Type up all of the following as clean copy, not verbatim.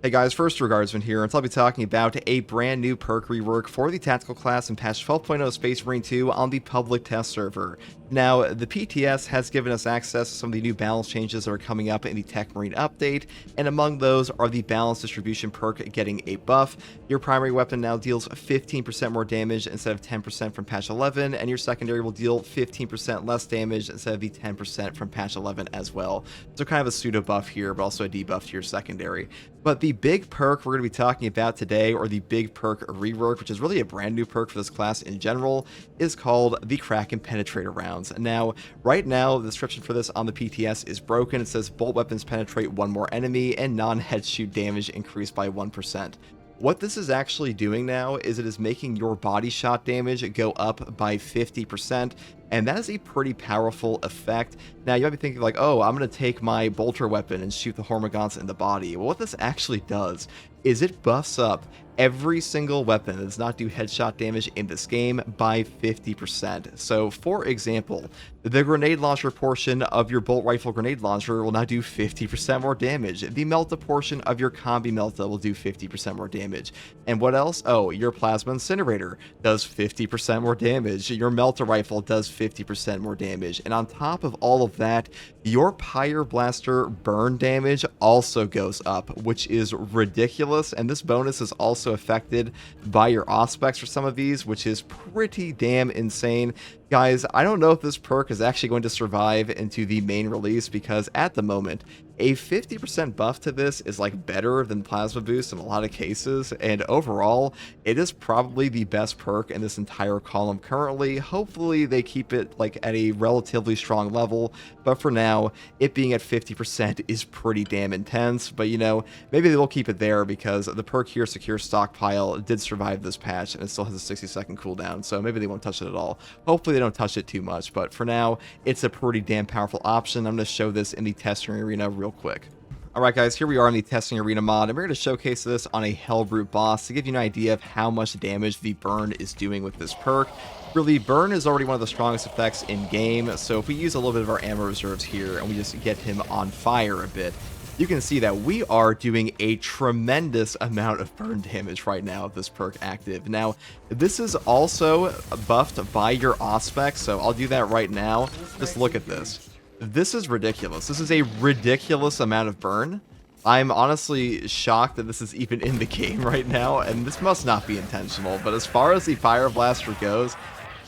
Hey guys, First Regardsman here, and I'll be talking about a brand new perk rework for the tactical class in patch 12.0 Space Marine 2 on the public test server. Now, the PTS has given us access to some of the new balance changes that are coming up in the Techmarine update, and among those are the balance distribution perk getting a buff. Your primary weapon now deals 15% more damage instead of 10% from patch 11, and your secondary will deal 15% less damage instead of the 10% from patch 11 as well. So kind of a pseudo buff here, but also a debuff to your secondary. But the big perk we're going to be talking about today, or the big perk rework, which is really a brand new perk for this class in general, is called the Kraken penetrator rounds. Now, right now, the description for this on the PTS is broken. It says bolt weapons penetrate one more enemy and non-head shoot damage increased by 1%. What this is actually doing now is it is making your body shot damage go up by 50%, and that is a pretty powerful effect. Now, you might be thinking like, oh, I'm going to take my bolter weapon and shoot the Hormagaunts in the body. Well, what this actually does is it buffs up every single weapon that does not do headshot damage in this game by 50%. So, for example, the grenade launcher portion of your bolt rifle grenade launcher will now do 50% more damage. The melta portion of your combi melta will do 50% more damage. And what else? Oh, your plasma incinerator does 50% more damage. Your melta rifle does 50% more damage. And on top of all of that, your Pyro Blaster burn damage also goes up, which is ridiculous. And this bonus is also affected by your auspex for some of these, which is pretty damn insane. Guys, I don't know if this perk is actually going to survive into the main release, because at the moment, a 50% buff to this is like better than Plasma Boost in a lot of cases, and overall, it is probably the best perk in this entire column currently. Hopefully, they keep it like at a relatively strong level, but for now, it being at 50% is pretty damn intense. But you know, maybe they will keep it there because the perk here, Secure Stockpile, did survive this patch, and it still has a 60-second cooldown, so maybe they won't touch it at all. Hopefully, they don't touch it too much, but for now, it's a pretty damn powerful option. I'm going to show this in the testing arena real quick. Alright guys, here we are in the testing arena mod, and we're going to showcase this on a Hellbrute boss to give you an idea of how much damage the burn is doing with this perk. Really, burn is already one of the strongest effects in game, so if we use a little bit of our ammo reserves here and we just get him on fire a bit, you can see that we are doing a tremendous amount of burn damage right now with this perk active. Now, this is also buffed by your auspex, so I'll do that right now. Just look at this. This is ridiculous. This is a ridiculous amount of burn. I'm honestly shocked that this is even in the game right now, and this must not be intentional, but as far as the Pyro Blaster goes,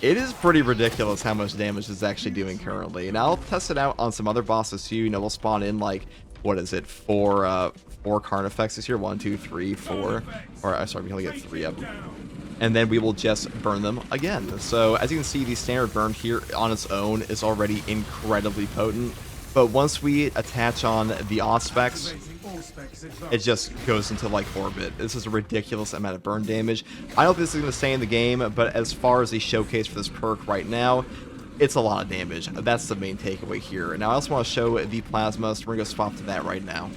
it is pretty ridiculous how much damage it's actually doing currently. And I'll test it out on some other bosses too. You know, we'll spawn in like, what is it, four Carnifexes here, 1, 2, 3, 4, or sorry, we only get 3 of them, and then we will just burn them again. So as you can see, the standard burn here on its own is already incredibly potent, but once we attach on the auspex, it just goes into like orbit. This is a ridiculous amount of burn damage. I don't think this is going to stay in the game, but as far as the showcase for this perk right now, it's a lot of damage. That's the main takeaway here. Now I also want to show the plasma, so we're going to go swap to that right now.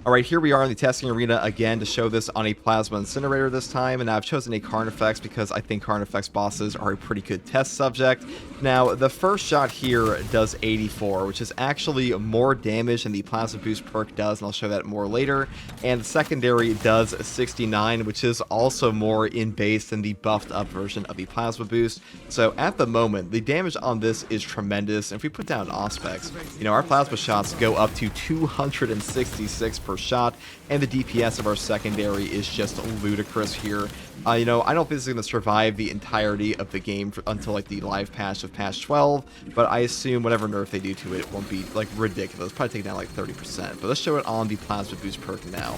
Alright, here we are in the testing arena again to show this on a plasma incinerator this time, and I've chosen a Carnifex because I think Carnifex bosses are a pretty good test subject. Now, the first shot here does 84, which is actually more damage than the Plasma Boost perk does, and I'll show that more later. And the secondary does 69, which is also more in base than the buffed up version of the Plasma Boost. So at the moment, the damage on this is tremendous. And if we put down auspex, you know, our plasma shots go up to 266 per shot, and the DPS of our secondary is just ludicrous here. You know, I don't think this is going to survive the entirety of the game until like the live patch of patch 12, but I assume whatever nerf they do to it, it won't be like ridiculous. Probably take down like 30%, but let's show it on the Plasma Boost perk now.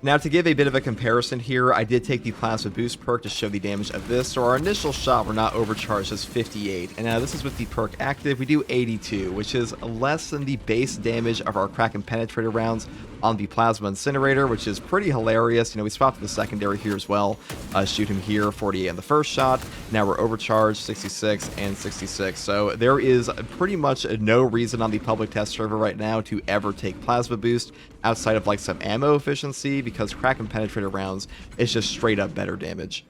Now, to give a bit of a comparison here, I did take the Plasma Boost perk to show the damage of this. So our initial shot, we're not overcharged, as 58. And now this is with the perk active, we do 82, which is less than the base damage of our Kraken penetrator rounds on the Plasma Incinerator, which is pretty hilarious. You know, we swapped the secondary here as well. Shoot him here, 48 on the first shot. Now we're overcharged, 66 and 66. So there is pretty much no reason on the public test server right now to ever take Plasma Boost outside of like some ammo efficiency, because Kraken penetrator rounds is just straight up better damage.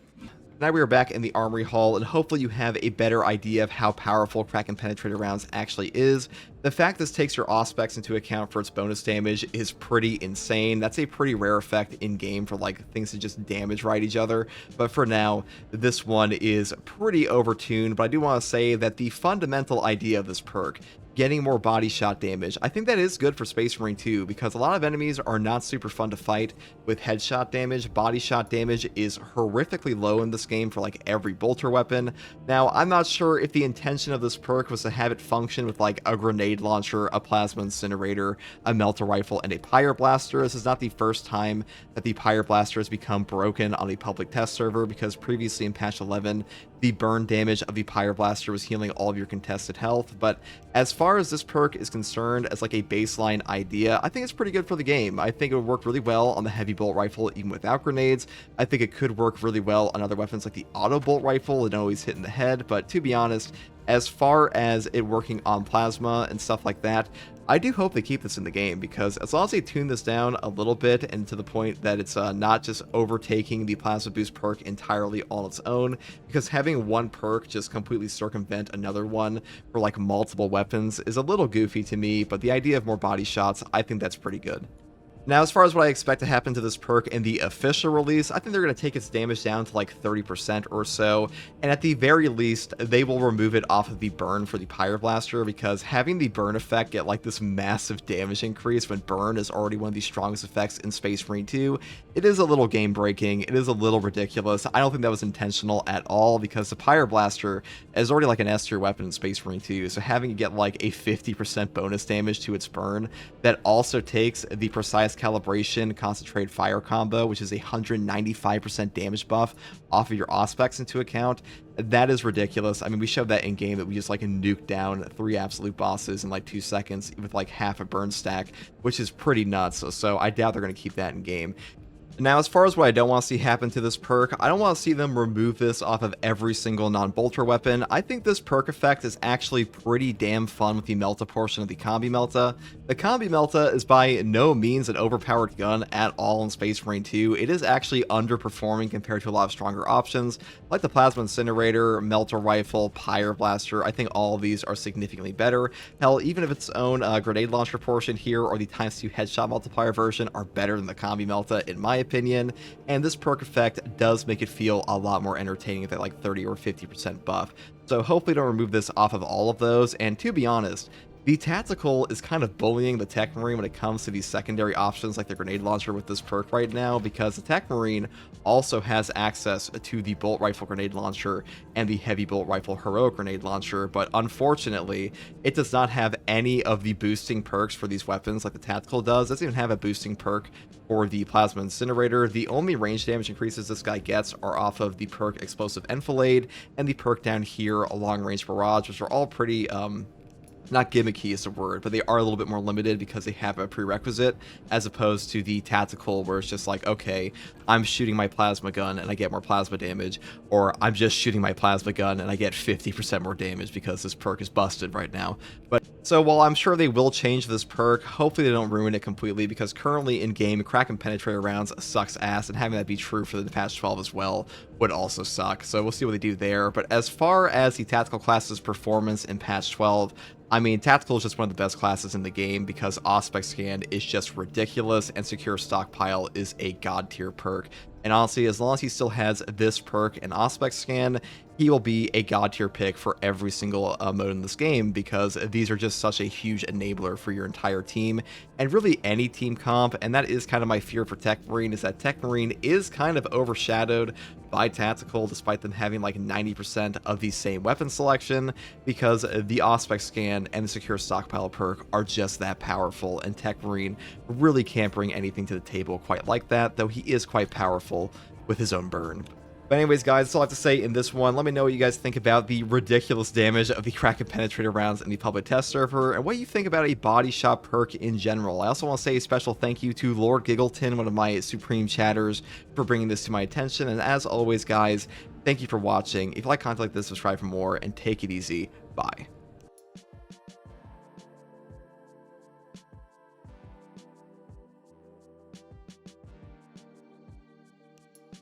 Now we are back in the Armory Hall, and hopefully you have a better idea of how powerful Kraken Penetrator Rounds actually is. The fact this takes your Auspex into account for its bonus damage is pretty insane. That's a pretty rare effect in-game for like things to just damage right each other, but for now, this one is pretty overtuned. But I do want to say that the fundamental idea of this perk, getting more body shot damage, I think that is good for Space Marine 2, because a lot of enemies are not super fun to fight with headshot damage. Body shot damage is horrifically low in this game for like every bolter weapon. Now, I'm not sure if the intention of this perk was to have it function with like a grenade launcher, a plasma incinerator, a melter rifle, and a pyro blaster. This is not the first time that the pyro blaster has become broken on a public test server, because previously in patch 11, the burn damage of the pyro blaster was healing all of your contested health. But as far as this perk is concerned, as like a baseline idea, I think it's pretty good for the game. I think it would work really well on the heavy bolt rifle even without grenades. I think it could work really well on other weapons like the auto bolt rifle and always hit in the head. But to be honest, as far as it working on plasma and stuff like that, I do hope they keep this in the game, because as long as they tune this down a little bit and to the point that it's not just overtaking the plasma boost perk entirely on its own, because having one perk just completely circumvent another one for like multiple weapons is a little goofy to me. But the idea of more body shots, I think that's pretty good. Now, as far as what I expect to happen to this perk in the official release, I think they're going to take its damage down to like 30% or so, and at the very least, they will remove it off of the burn for the Pyro Blaster, because having the burn effect get like this massive damage increase when burn is already one of the strongest effects in Space Marine 2, it is a little game-breaking, it is a little ridiculous. I don't think that was intentional at all, because the Pyro Blaster is already like an S tier weapon in Space Marine 2, so having it get like a 50% bonus damage to its burn, that also takes the precise calibration concentrated fire combo, which is a 195% damage buff off of your Auspex into account. That is ridiculous. I mean, we showed that in game that we just like nuked down 3 absolute bosses in like 2 seconds with like half a burn stack, which is pretty nuts. So I doubt they're going to keep that in game. Now, as far as what I don't want to see happen to this perk, I don't want to see them remove this off of every single non-bolter weapon. I think this perk effect is actually pretty damn fun with the Melta portion of the Combi Melta. The Combi Melta is by no means an overpowered gun at all in Space Marine 2. It is actually underperforming compared to a lot of stronger options, like the Plasma Incinerator, Melter Rifle, Pyro Blaster. I think all of these are significantly better. Hell, even if its own grenade launcher portion here or the ×2 headshot multiplier version are better than the Combi Melta, in my opinion, and this perk effect does make it feel a lot more entertaining at that like 30 or 50% buff. So hopefully don't remove this off of all of those. And to be honest, the tactical is kind of bullying the Techmarine when it comes to these secondary options like the grenade launcher with this perk right now, because the Techmarine also has access to the bolt rifle grenade launcher and the heavy bolt rifle heroic grenade launcher, but unfortunately it does not have any of the boosting perks for these weapons like the tactical does. It doesn't even have a boosting perk for the Plasma Incinerator. The only range damage increases this guy gets are off of the perk Explosive Enfilade and the perk down here, a long range barrage, which are all pretty not gimmicky is the word, but they are a little bit more limited because they have a prerequisite, as opposed to the tactical where it's just like, okay, I'm shooting my plasma gun and I get more plasma damage, or I'm just shooting my plasma gun and I get 50% more damage because this perk is busted right now. But so while I'm sure they will change this perk, hopefully they don't ruin it completely, because currently in game Kraken Penetrator Rounds sucks ass, and having that be true for the patch 12 as well would also suck. So we'll see what they do there. But as far as the tactical class's performance in patch 12, I mean, Tactical is just one of the best classes in the game because Auspex Scan is just ridiculous and Secure Stockpile is a god tier perk. And honestly, as long as he still has this perk and Auspex Scan, he will be a god tier pick for every single mode in this game, because these are just such a huge enabler for your entire team and really any team comp. And that is kind of my fear for Techmarine, is that Techmarine is kind of overshadowed by Tactical, despite them having like 90% of the same weapon selection, because the Auspex Scan and the Secure Stockpile perk are just that powerful, and Techmarine really can't bring anything to the table quite like that, though he is quite powerful with his own burn. But anyways, guys, that's all I have to say in this one. Let me know what you guys think about the ridiculous damage of the Kraken Penetrator Rounds in the public test server, and what you think about a body shot perk in general. I also want to say a special thank you to Lord Giggleton, one of my supreme chatters, for bringing this to my attention. And as always, guys, thank you for watching. If you like content like this, subscribe for more, and take it easy. Bye.